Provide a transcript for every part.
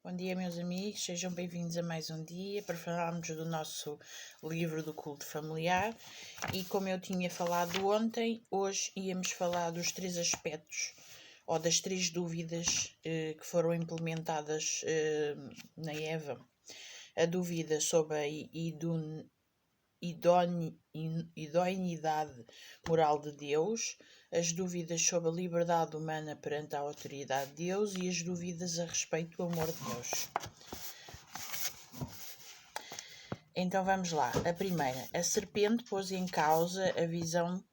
Bom dia, meus amigos, sejam bem-vindos a mais um dia para falarmos do nosso livro do culto familiar. E como eu tinha falado ontem, hoje íamos falar dos 3 aspectos ou das 3 dúvidas que foram implementadas na Eva. A dúvida sobre a idoneidade moral de Deus, as dúvidas sobre a liberdade humana perante a autoridade de Deus e as dúvidas a respeito do amor de Deus. Então vamos lá. A primeira, a serpente pôs em causa a visão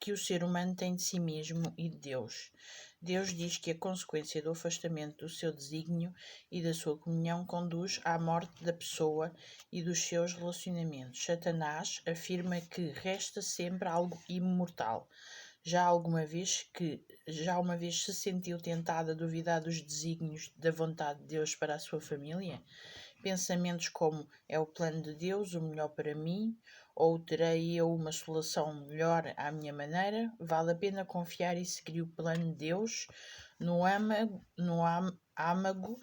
que o ser humano tem de si mesmo e de Deus. Deus diz que a consequência do afastamento do seu desígnio e da sua comunhão conduz à morte da pessoa e dos seus relacionamentos. Satanás afirma que resta sempre algo imortal. Já uma vez se sentiu tentado a duvidar dos desígnios da vontade de Deus para a sua família? Pensamentos como: é o plano de Deus o melhor para mim? Ou terei eu uma solução melhor à minha maneira? Vale a pena confiar e seguir o plano de Deus? No âmago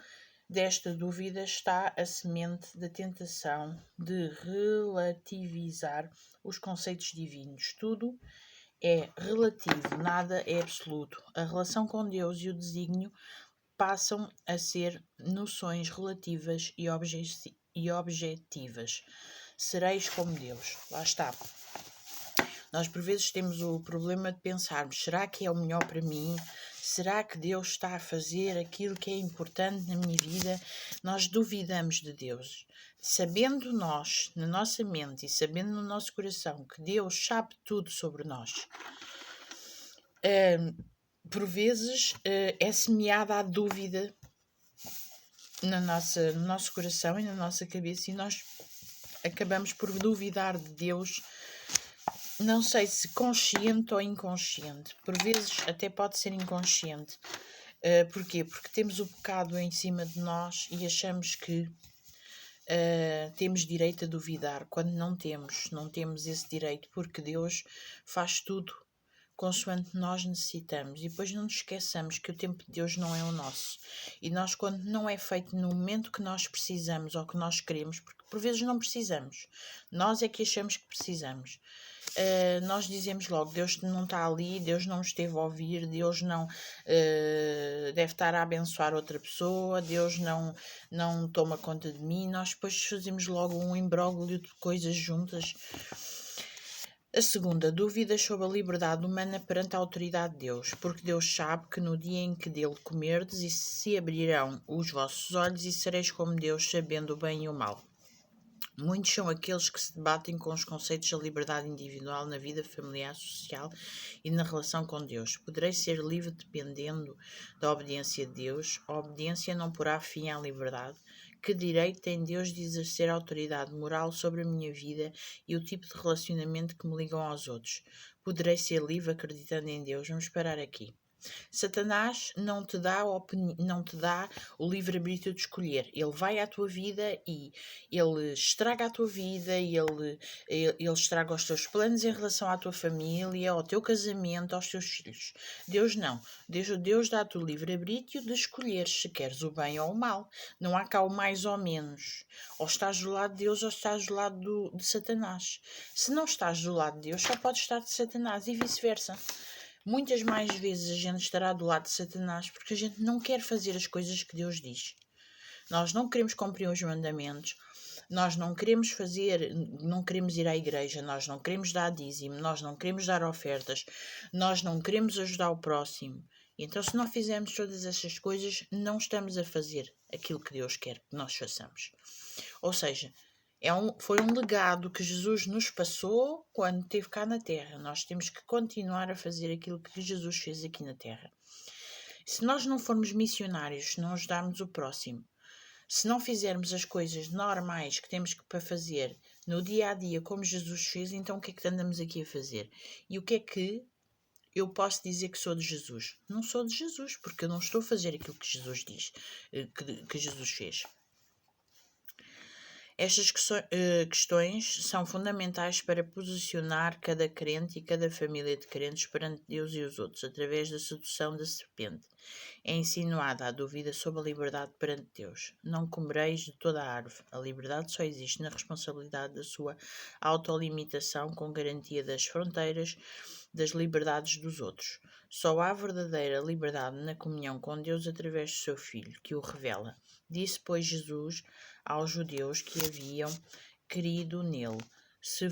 desta dúvida está a semente da tentação de relativizar os conceitos divinos. Tudo é relativo, nada é absoluto. A relação com Deus e o desígnio passam a ser noções relativas e objetivas. Sereis como Deus. Lá está. Nós por vezes temos o problema de pensarmos: será que é o melhor para mim? Será que Deus está a fazer aquilo que é importante na minha vida? Nós duvidamos de Deus. Sabendo nós, na nossa mente e sabendo no nosso coração que Deus sabe tudo sobre nós, por vezes é semeada a dúvida no nosso coração e na nossa cabeça, e nós acabamos por duvidar de Deus, não sei se consciente ou inconsciente. Por vezes até pode ser inconsciente. Porquê? Porque temos o pecado em cima de nós e achamos que temos direito a duvidar, quando não temos esse direito, porque Deus faz tudo consoante nós necessitamos. E depois não nos esqueçamos que o tempo de Deus não é o nosso. E nós, quando não é feito no momento que nós precisamos ou que nós queremos, porque por vezes não precisamos, nós é que achamos que precisamos, nós dizemos logo: Deus não está ali, Deus não esteve a ouvir, Deus não deve estar a abençoar outra pessoa, Deus não toma conta de mim. Nós depois fazemos logo um imbróglio de coisas juntas. A segunda, dúvidas sobre a liberdade humana perante a autoridade de Deus, porque Deus sabe que no dia em que dele comerdes e se abrirão os vossos olhos e sereis como Deus, sabendo o bem e o mal. Muitos são aqueles que se debatem com os conceitos da liberdade individual na vida familiar, social e na relação com Deus. Poderei ser livre dependendo da obediência de Deus. A obediência não porá fim à liberdade. Que direito tem Deus de exercer autoridade moral sobre a minha vida e o tipo de relacionamento que me ligam aos outros? Poderei ser livre acreditando em Deus. Vamos parar aqui. Satanás não te dá o livre-arbítrio de escolher. Ele vai à tua vida e ele estraga a tua vida, ele estraga os teus planos em relação à tua família, ao teu casamento, aos teus filhos. Deus não. Deus dá-te o livre-arbítrio de escolher se queres o bem ou o mal. Não há cá o mais ou menos. Ou estás do lado de Deus ou estás do lado de Satanás. Se não estás do lado de Deus, só podes estar de Satanás e vice-versa. Muitas mais vezes a gente estará do lado de Satanás porque a gente não quer fazer as coisas que Deus diz. Nós não queremos cumprir os mandamentos, nós não queremos ir à igreja, nós não queremos dar dízimo, nós não queremos dar ofertas, nós não queremos ajudar o próximo. Então, se não fizermos todas essas coisas, não estamos a fazer aquilo que Deus quer que nós façamos. Ou seja, foi um legado que Jesus nos passou quando esteve cá na Terra. Nós temos que continuar a fazer aquilo que Jesus fez aqui na Terra. Se nós não formos missionários, se não ajudarmos o próximo, se não fizermos as coisas normais que temos para fazer no dia a dia como Jesus fez, então o que é que andamos aqui a fazer? E o que é que eu posso dizer que sou de Jesus? Não sou de Jesus, porque eu não estou a fazer aquilo que Jesus diz, que Jesus fez. Estas questões são fundamentais para posicionar cada crente e cada família de crentes perante Deus e os outros, através da sedução da serpente. É insinuada a dúvida sobre a liberdade perante Deus. Não comereis de toda a árvore. A liberdade só existe na responsabilidade da sua autolimitação, com garantia das fronteiras das liberdades dos outros. Só há verdadeira liberdade na comunhão com Deus através do seu Filho, que o revela. Disse, pois, Jesus aos judeus que haviam crido nele: Se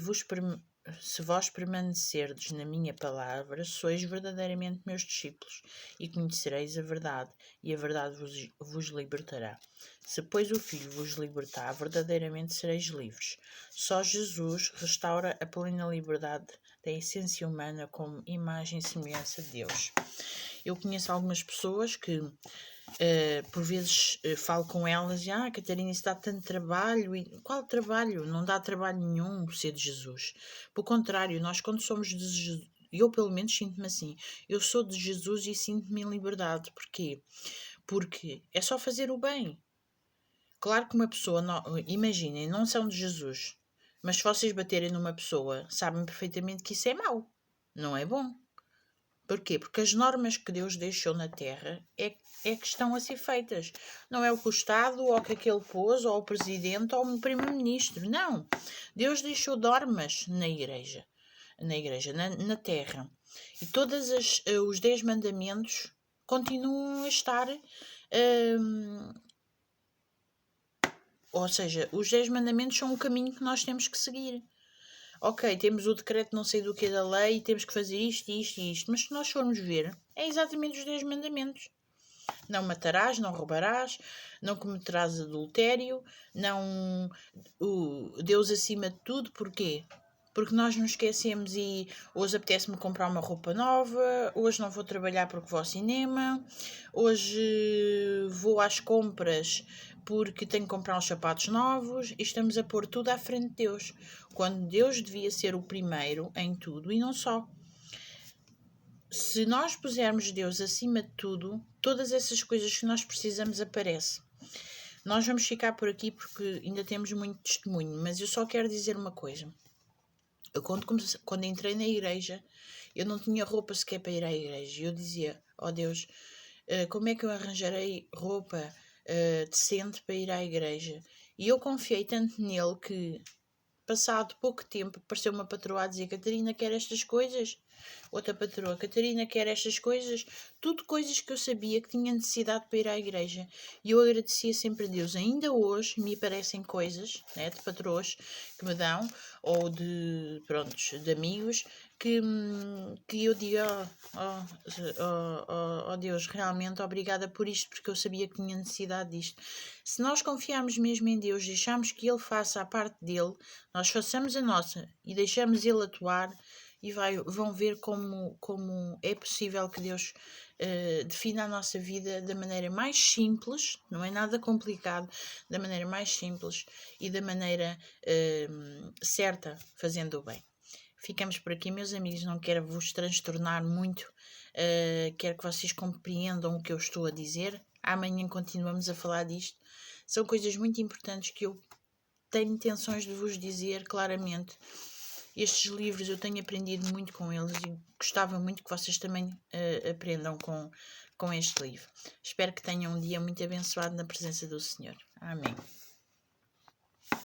vós permanecerdes na minha palavra, sois verdadeiramente meus discípulos, e conhecereis a verdade, e a verdade vos libertará. Se, pois, o Filho vos libertar, verdadeiramente sereis livres. Só Jesus restaura a plena liberdade da essência humana como imagem e semelhança de Deus. Eu conheço algumas pessoas que, por vezes, falo com elas e Catarina, isso dá tanto trabalho. E qual trabalho? Não dá trabalho nenhum ser de Jesus. Pelo contrário, nós quando somos de Jesus, eu pelo menos sinto-me assim, eu sou de Jesus e sinto-me em liberdade. Porquê? Porque é só fazer o bem. Claro que uma pessoa, imaginem, não são de Jesus, mas se vocês baterem numa pessoa, sabem perfeitamente que isso é mau, não é bom. Porquê? Porque as normas que Deus deixou na Terra é que estão a ser feitas. Não é o que o Estado, ou que aquele pôs, ou o Presidente, ou o Primeiro-Ministro. Não. Deus deixou normas na Igreja, na Terra. E todos os 10 mandamentos continuam a estar... ou seja, os 10 mandamentos são o caminho que nós temos que seguir. Ok, temos o decreto não sei do que da lei, temos que fazer isto, isto e isto, mas se nós formos ver, é exatamente os 10 mandamentos. Não matarás, não roubarás, não cometerás adultério, não Deus acima de tudo. Porquê? Porque nós nos esquecemos e hoje apetece-me comprar uma roupa nova, hoje não vou trabalhar porque vou ao cinema, hoje vou às compras porque tenho que comprar uns sapatos novos, e estamos a pôr tudo à frente de Deus, quando Deus devia ser o primeiro em tudo e não só. Se nós pusermos Deus acima de tudo, todas essas coisas que nós precisamos aparecem. Nós vamos ficar por aqui porque ainda temos muito testemunho, mas eu só quero dizer uma coisa. Eu, quando entrei na igreja, eu não tinha roupa sequer para ir à igreja. Eu dizia, Deus, como é que eu arranjarei roupa decente para ir à igreja? E eu confiei tanto nele que, passado pouco tempo, apareceu uma patroa a dizer: Catarina, quer estas coisas? Outra patroa: Catarina, quer estas coisas? Tudo coisas que eu sabia que tinha necessidade para ir à igreja. E eu agradecia sempre a Deus. Ainda hoje me aparecem coisas, né, de patroas que me dão, ou de amigos, que eu digo: Deus, realmente obrigada por isto, porque eu sabia que tinha necessidade disto. Se nós confiarmos mesmo em Deus, deixamos que Ele faça a parte dele, nós façamos a nossa e deixamos Ele atuar, e vão ver como é possível que Deus defina a nossa vida da maneira mais simples, não é nada complicado, da maneira mais simples e da maneira certa, fazendo o bem. Ficamos por aqui, meus amigos, não quero vos transtornar muito, quero que vocês compreendam o que eu estou a dizer. Amanhã continuamos a falar disto. São coisas muito importantes que eu tenho intenções de vos dizer claramente. Estes livros eu tenho aprendido muito com eles e gostava muito que vocês também aprendam com este livro. Espero que tenham um dia muito abençoado na presença do Senhor. Amém.